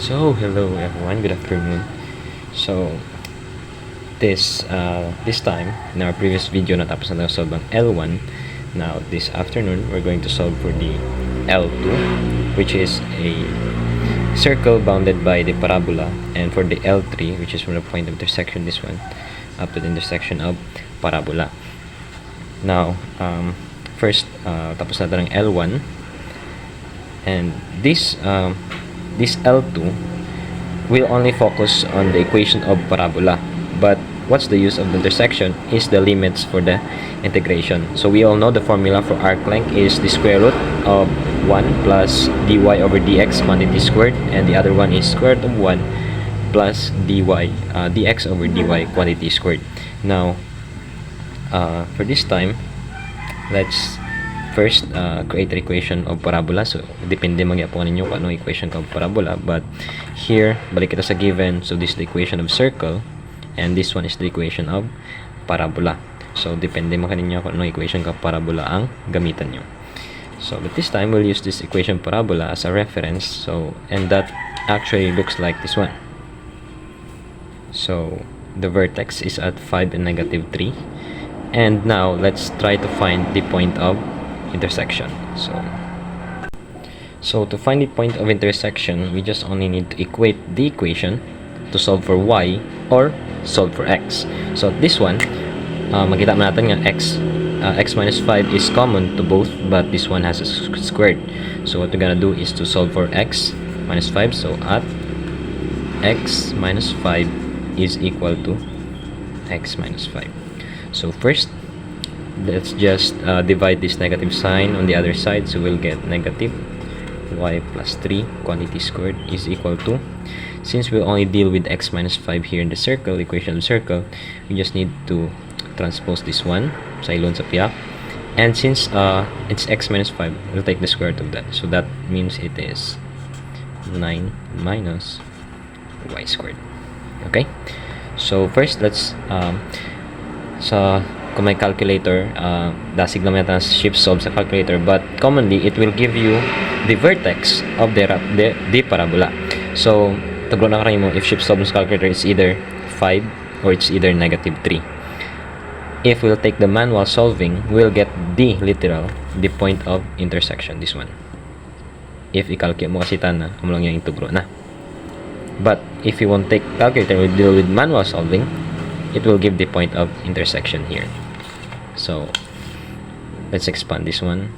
So hello everyone, good afternoon. So this time in our previous video natapos na solve ang L1. Now this afternoon we're going to solve for the L2, which is a circle bounded by the parabola, and for the L3, which is from the point of intersection, this one up to the intersection of parabola. Now first tapos natin ang L1, and this L2 will only focus on the equation of parabola, but what's the use of the intersection is the limits for the integration. So we all know the formula for arc length is the square root of 1 plus dy over dx quantity squared, and the other one is square root of 1 plus dx over dy quantity squared. Now for this time, let's first create an equation of parabola. So depende magyapon ninyo kung anong equation of parabola, but here balik kita sa given. So this is the equation of circle and this one is the equation of parabola. So depende mo kaninyo kung anong equation of parabola ang gamitan nyo. So but this time we'll use this equation parabola as a reference. So and that actually looks like this one. So the vertex is at 5 and negative 3, and now let's try to find the point of intersection. So to find the point of intersection, we just only need to equate the equation to solve for y or solve for x. So this one, makita natin nga x minus 5 is common to both, but this one has a squared. So what we're gonna do is to solve for x minus 5. So at x minus 5 is equal to x minus 5. So first, let's just divide this negative sign on the other side. So we'll get negative y plus 3 quantity squared is equal to, since we'll only deal with x minus 5 here in the circle, equation of circle, we just need to transpose this one sa ilon sa piyak, and since it's x minus 5, we'll take the square root of that. So that means it is 9 minus y squared. Okay, so first let's kung may calculator, dasig naman natin shift solve sa calculator, but commonly it will give you the vertex of the parabola. So taglo na kayo mo, if shift solve sa calculator, it's either 5 or it's either negative 3. If we'll take the manual solving, we'll get the point of intersection, this one. If i-calculate mo kasi tana, kumulang yung tugro na. But if you won't take calculator, we'll deal with manual solving, it will give the point of intersection here. So let's expand this one.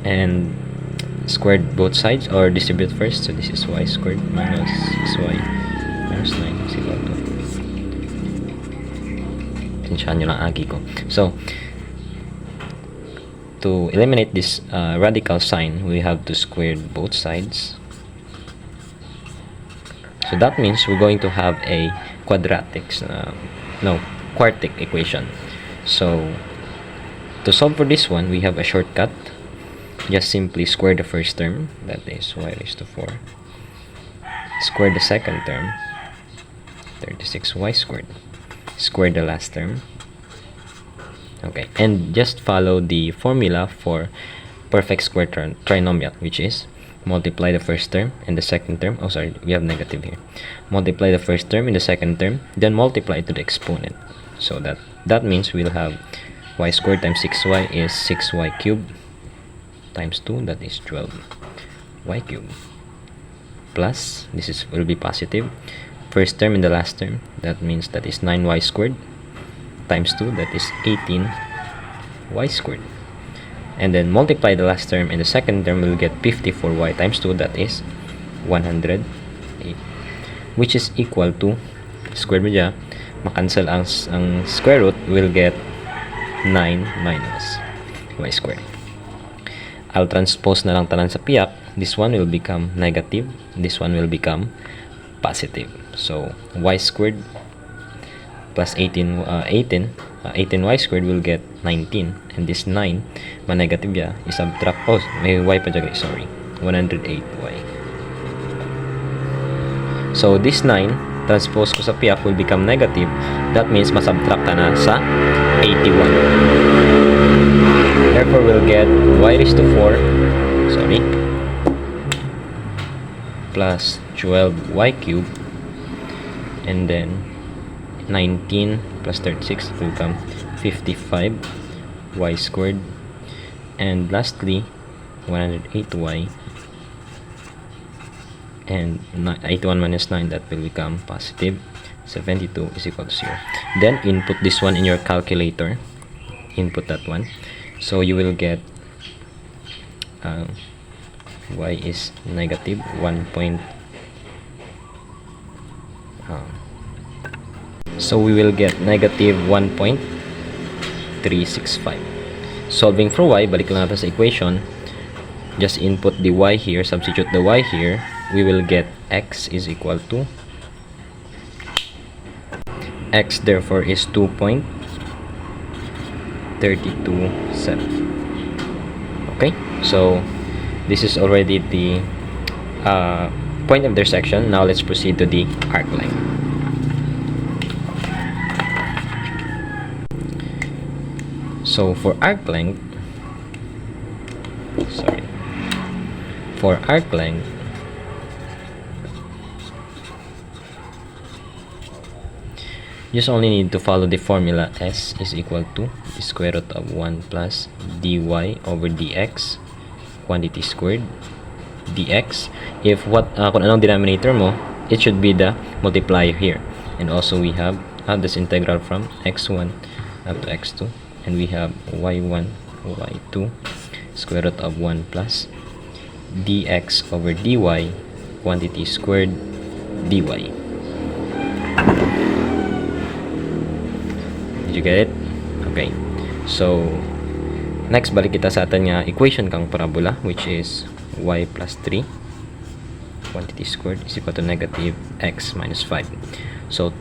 And squared both sides, or distribute first. So this is y squared minus 6y minus 9 is equal to, tinsyahan nyo lang agi ko. So to eliminate this radical sign, we have to square both sides. So that means we're going to have a quartic equation. So to solve for this one, we have a shortcut. Just simply square the first term, that is y raised to 4. Square the second term, 36y squared. Square the last term. Okay, and just follow the formula for perfect square trinomial, which is multiply the first term and the second term. Oh, sorry, we have negative here. Multiply the first term and the second term, then multiply to the exponent. So that means we'll have y squared times 6y is 6y cubed times 2, that is 12y cubed, plus this will be positive first term and the last term, that means that is 9y squared times 2, that is 18y squared, and then multiply the last term and the second term, will get 54y times 2, that is 108, which is equal to, square mo dyan, makancel ang square root, will get 9 minus y squared. I'll transpose na lang tanan sa piyak. This one will become negative, this one will become positive. So y squared plus 18y squared will get 19, and this 9 ma-negative ya, i-subtract, oh may y pa dyan, sorry, 108y. So this 9 transpose ko sa piak will become negative. That means masubtract ka na sa 81. Therefore, we'll get y raised to 4, plus 12y cubed, and then 19 plus 36 will become 55y squared, and lastly 108y, and 81 minus 9, that will become positive 72 is equal to 0. Then input this one in your calculator, input that one, so you will get y is negative 1. So we will get negative 1.365. Solving for y, balik lang natin sa equation. Just input the y here, substitute the y here. We will get x is equal to, x therefore is 2.327. Okay, so this is already the point of intersection. Now let's proceed to the arc line. So for arc length, you just only need to follow the formula. S is equal to the square root of 1 plus dy over dx, quantity squared dx. If kung anong denominator mo, it should be the multiplier here. And also we have this integral from x1 up to x2, and we have y1 y2 square root of 1 plus dx over dy, quantity squared dy. Did you get it? Okay, so next balik kita sa atin nga equation kang parabola, which is y plus 3 quantity squared is equal to negative x minus 5. So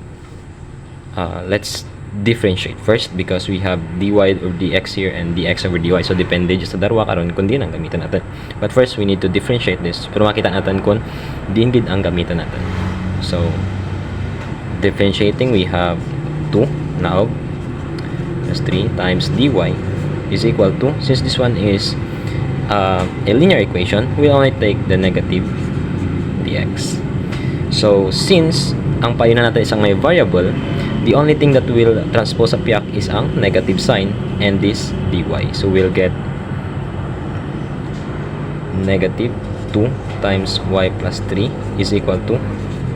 let's differentiate first, because we have dy over dx here and dx over dy, so depende just sa darwa karon kung din ang gamitan natin. But first we need to differentiate this pero makita natin kung din gid ang gamitan natin. So differentiating, we have 2 now plus 3 times dy is equal to, since this one is a linear equation, we only take the negative dx. So since ang payo na natin isang may variable, the only thing that will transpose sa piak is ang negative sign and this dy. So we'll get negative 2 times y plus 3 is equal to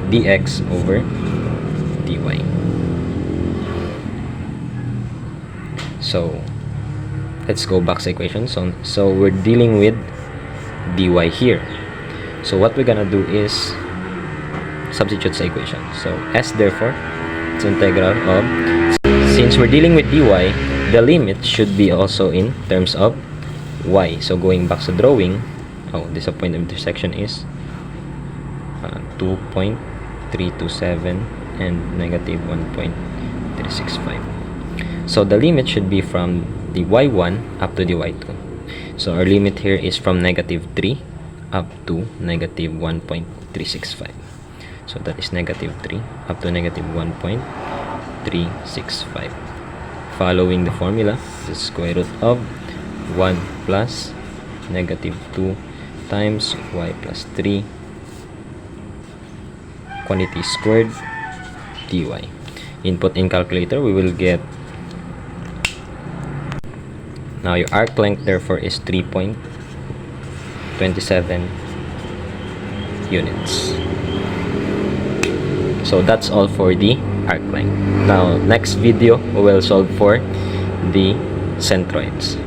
dx over dy. So let's go back sa equation. So we're dealing with dy here. So what we're gonna do is substitute sa equation. So s therefore it's integral of, since we're dealing with dy, the limit should be also in terms of y. So going back sa drawing, this point of intersection is 2.327 and negative 1.365. So the limit should be from the y1 up to the y2. So our limit here is from negative 3 up to negative 1.365. So that is negative 3 up to negative 1.365. Following the formula, the square root of 1 plus negative 2 times y plus 3 quantity squared dy. Input in calculator, we will get, now your arc length therefore is 3.27 units. So that's all for the arc length. Now next video we will solve for the centroids.